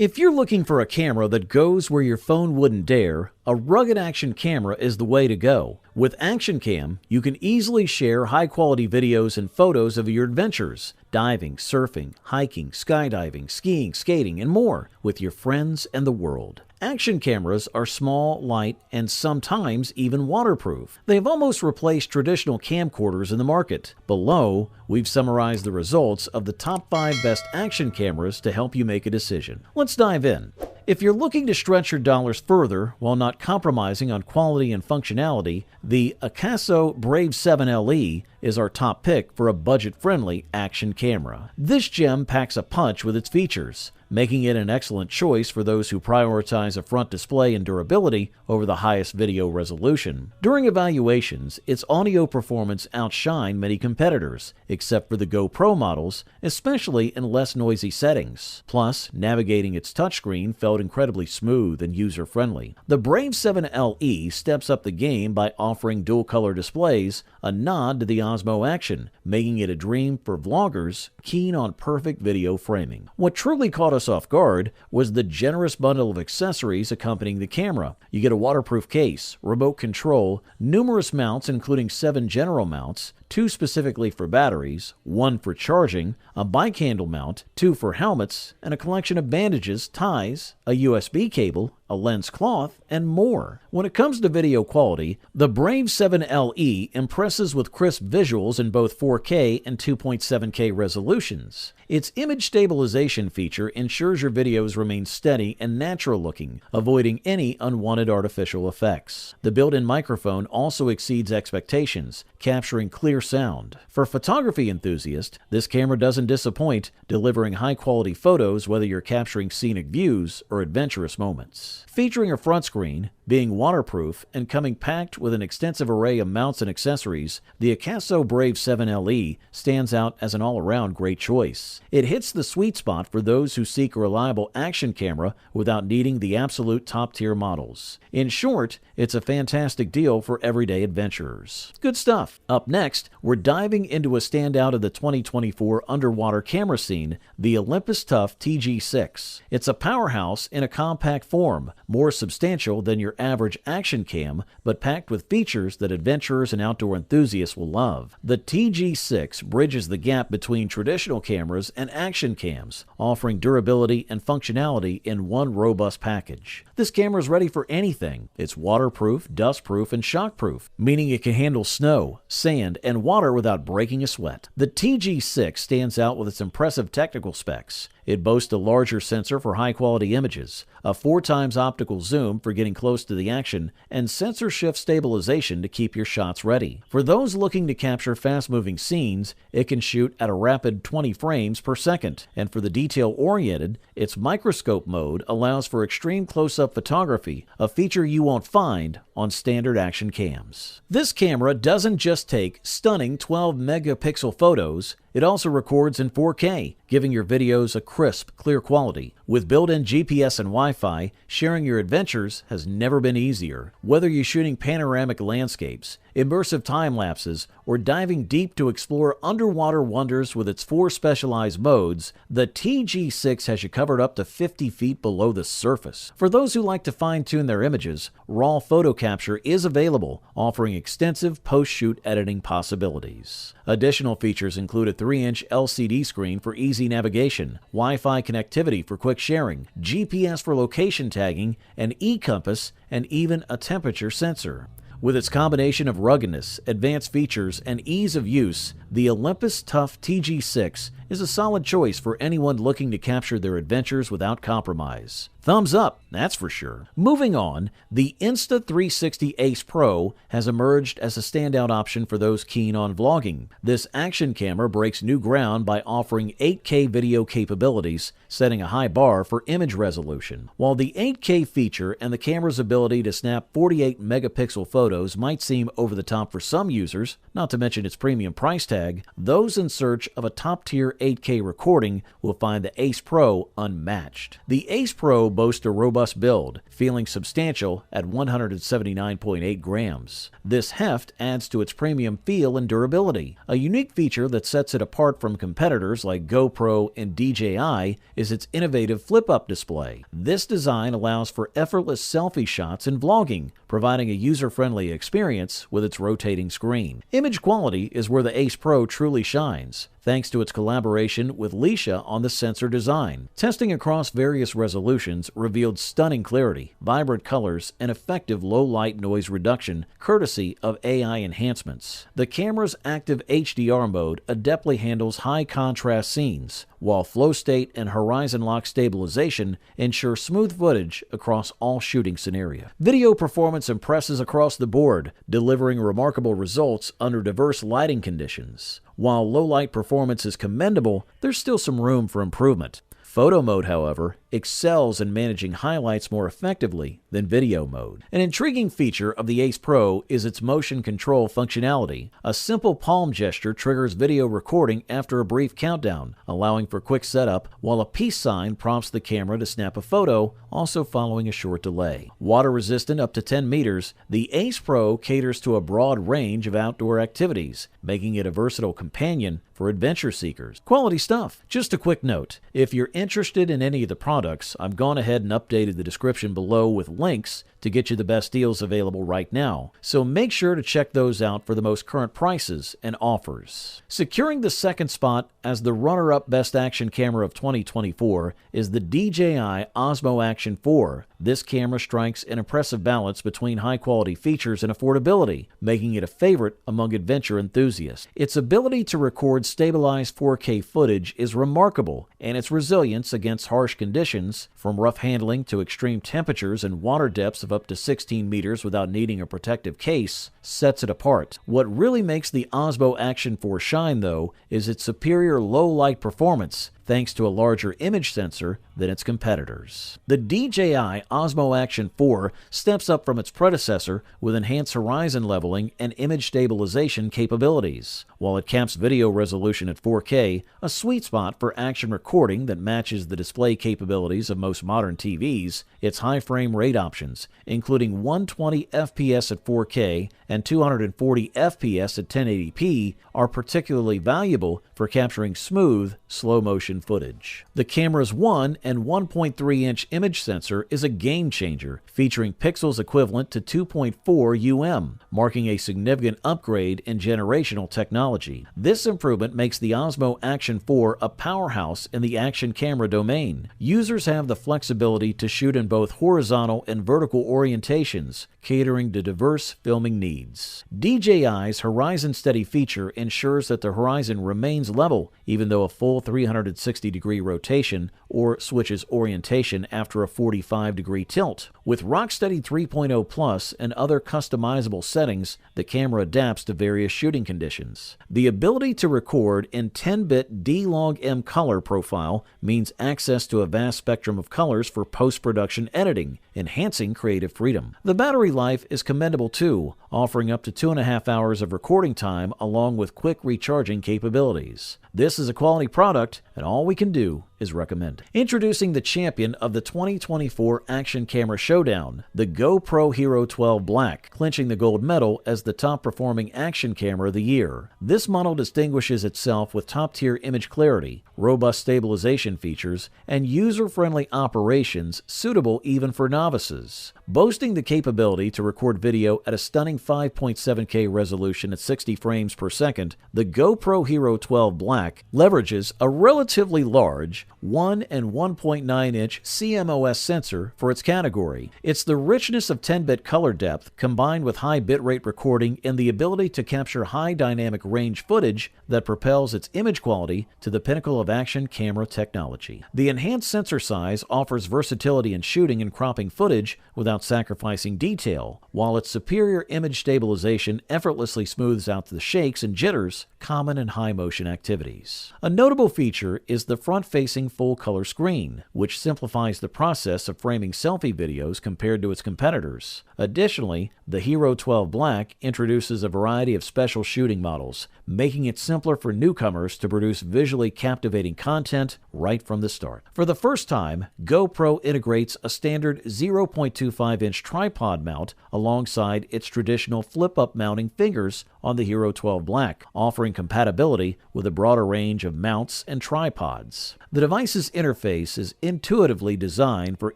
If you're looking for a camera that goes where your phone wouldn't dare, a rugged action camera is the way to go. With Action Cam, you can easily share high-quality videos and photos of your adventures, diving, surfing, hiking, skydiving, skiing, skating, and more with your friends and the world. Action cameras are small, light, and sometimes even waterproof. They've almost replaced traditional camcorders in the market. Below, we've summarized the results of the top 5 best action cameras to help you make a decision. Let's dive in. If you're looking to stretch your dollars further while not compromising on quality and functionality, the Akaso Brave 7 LE is our top pick for a budget-friendly action camera. This gem packs a punch with its features, making it an excellent choice for those who prioritize a front display and durability over the highest video resolution. During evaluations, its audio performance outshined many competitors, except for the GoPro models, especially in less noisy settings. Plus, navigating its touchscreen felt incredibly smooth and user-friendly. The Brave 7 LE steps up the game by offering dual-color displays, a nod to the Osmo Action, making it a dream for vloggers keen on perfect video framing. What truly caught us off guard was the generous bundle of accessories accompanying the camera. You get a waterproof case, remote control, numerous mounts including 7 general mounts, 2 specifically for batteries, 1 for charging, a bike handle mount, 2 for helmets, and a collection of bandages, ties, a USB cable, a lens cloth, and more. When it comes to video quality, the Brave 7 LE impresses with crisp visuals in both 4K and 2.7K resolutions. Its image stabilization feature ensures your videos remain steady and natural looking, avoiding any unwanted artificial effects. The built-in microphone also exceeds expectations, capturing clear sound. For photography enthusiasts, this camera doesn't disappoint, delivering high-quality photos whether you're capturing scenic views or adventurous moments. Featuring a front screen, being waterproof, and coming packed with an extensive array of mounts and accessories, the Akaso Brave 7 LE stands out as an all-around great choice. It hits the sweet spot for those who seek a reliable action camera without needing the absolute top-tier models. In short, it's a fantastic deal for everyday adventurers. Good stuff. Up next, we're diving into a standout of the 2024 underwater camera scene, the Olympus Tough TG-6. It's a powerhouse in a compact form, more substantial than your average action cam, but packed with features that adventurers and outdoor enthusiasts will love. The TG-6 bridges the gap between traditional cameras and action cams, offering durability and functionality in one robust package. This camera is ready for anything. It's waterproof, dustproof, and shockproof, meaning it can handle snow, sand, and water without breaking a sweat. The TG-6 stands out with its impressive technical specs. It boasts a larger sensor for high-quality images, a 4x optical zoom for getting close to the action, and sensor shift stabilization to keep your shots ready. For those looking to capture fast-moving scenes, it can shoot at a rapid 20 frames per second. And for the detail-oriented, its microscope mode allows for extreme close-up photography, a feature you won't find on standard action cams. This camera doesn't just take stunning 12-megapixel photos, it also records in 4K, giving your videos a crisp, clear quality. With built-in GPS and Wi-Fi, sharing your adventures has never been easier. Whether you're shooting panoramic landscapes, immersive time lapses, or diving deep to explore underwater wonders with its 4 specialized modes, the TG-6 has you covered up to 50 feet below the surface. For those who like to fine-tune their images, RAW photo capture is available, offering extensive post-shoot editing possibilities. Additional features include a 3-inch LCD screen for easy navigation, Wi-Fi connectivity for quick sharing, GPS for location tagging, an e-compass, and even a temperature sensor. With its combination of ruggedness, advanced features, and ease of use, the Olympus Tough TG-6 is a solid choice for anyone looking to capture their adventures without compromise. Thumbs up, that's for sure. Moving on, the Insta360 Ace Pro has emerged as a standout option for those keen on vlogging. This action camera breaks new ground by offering 8K video capabilities, setting a high bar for image resolution. While the 8K feature and the camera's ability to snap 48 megapixel photos might seem over the top for some users, not to mention its premium price tag, those in search of a top-tier 8K recording will find the Ace Pro unmatched. The Ace Pro boasts a robust build, feeling substantial at 179.8 grams. This heft adds to its premium feel and durability. A unique feature that sets it apart from competitors like GoPro and DJI is its innovative flip-up display. This design allows for effortless selfie shots and vlogging, providing a user-friendly experience with its rotating screen. Image quality is where the Ace Pro truly shines, thanks to its collaboration with Leica on the sensor design. Testing across various resolutions revealed stunning clarity, vibrant colors, and effective low-light noise reduction courtesy of AI enhancements. The camera's active HDR mode adeptly handles high-contrast scenes, while flow state and horizon lock stabilization ensure smooth footage across all shooting scenarios. Video performance impresses across the board, delivering remarkable results under diverse lighting conditions. While low-light performance is commendable, there's still some room for improvement. Photo mode, however, excels in managing highlights more effectively than video mode. An intriguing feature of the Ace Pro is its motion control functionality. A simple palm gesture triggers video recording after a brief countdown, allowing for quick setup, while a peace sign prompts the camera to snap a photo, also following a short delay. Water resistant up to 10 meters, the Ace Pro caters to a broad range of outdoor activities, making it a versatile companion for adventure seekers. Quality stuff. Just a quick note, if you're interested in any of the products, I've gone ahead and updated the description below with links to get you the best deals available right now, so make sure to check those out for the most current prices and offers. Securing the second spot as the runner-up best action camera of 2024 is the DJI Osmo Action 4. This camera strikes an impressive balance between high-quality features and affordability, making it a favorite among adventure enthusiasts. Its ability to record stabilized 4K footage is remarkable, and its resilience against harsh conditions, from rough handling to extreme temperatures and water depths of up to 16 meters without needing a protective case, sets it apart. What really makes the Osmo Action 4 shine, though, is its superior low-light performance, thanks to a larger image sensor than its competitors. The DJI Osmo Action 4 steps up from its predecessor with enhanced horizon leveling and image stabilization capabilities. While it caps video resolution at 4K, a sweet spot for action recording that matches the display capabilities of most modern TVs, its high frame rate options, including 120 FPS at 4K and 240 FPS at 1080p, are particularly valuable for capturing smooth, slow-motion footage. The camera's 1 and 1.3-inch image sensor is a game-changer, featuring pixels equivalent to 2.4 UM, marking a significant upgrade in generational technology. This improvement makes the Osmo Action 4 a powerhouse in the action camera domain. Users have the flexibility to shoot in both horizontal and vertical orientations, catering to diverse filming needs. DJI's Horizon Steady feature ensures that the horizon remains level, even though a full 360-degree rotation or switches orientation after a 45-degree tilt. With Rocksteady 3.0 Plus and other customizable settings, the camera adapts to various shooting conditions. The ability to record in 10-bit D-Log-M color profile means access to a vast spectrum of colors for post-production editing, enhancing creative freedom. The battery life is commendable too, offering up to 2.5 hours of recording time along with quick recharging capabilities. This is a quality product, and all we can do is recommend. Introducing the champion of the 2024 Action Camera Showdown, the GoPro Hero 12 Black, clinching the gold medal as the top-performing action camera of the year. This model distinguishes itself with top-tier image clarity, robust stabilization features, and user-friendly operations suitable even for novices. Boasting the capability to record video at a stunning 5.7K resolution at 60 frames per second, the GoPro Hero 12 Black leverages a relatively large 1 and 1.9-inch CMOS sensor for its category. It's the richness of 10-bit color depth combined with high bitrate recording and the ability to capture high dynamic range footage that propels its image quality to the pinnacle of action camera technology. The enhanced sensor size offers versatility in shooting and cropping footage without without sacrificing detail, while its superior image stabilization effortlessly smooths out the shakes and jitters common in high-motion activities. A notable feature is the front-facing full-color screen, which simplifies the process of framing selfie videos compared to its competitors. Additionally, the Hero 12 Black introduces a variety of special shooting models, making it simpler for newcomers to produce visually captivating content right from the start. For the first time, GoPro integrates a standard 0.25-inch tripod mount alongside its traditional flip-up mounting fingers on the Hero 12 Black, offering compatibility with a broader range of mounts and tripods. The device's interface is intuitively designed for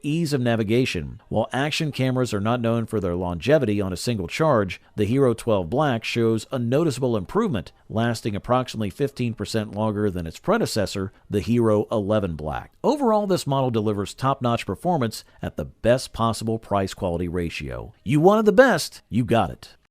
ease of navigation. While action cameras are not known for their longevity on a single charge, the Hero 12 Black shows a noticeable improvement, lasting approximately 15% longer than its predecessor, the Hero 11 Black. Overall, this model delivers top-notch performance at the best possible price-quality ratio. You wanted the best, you got it.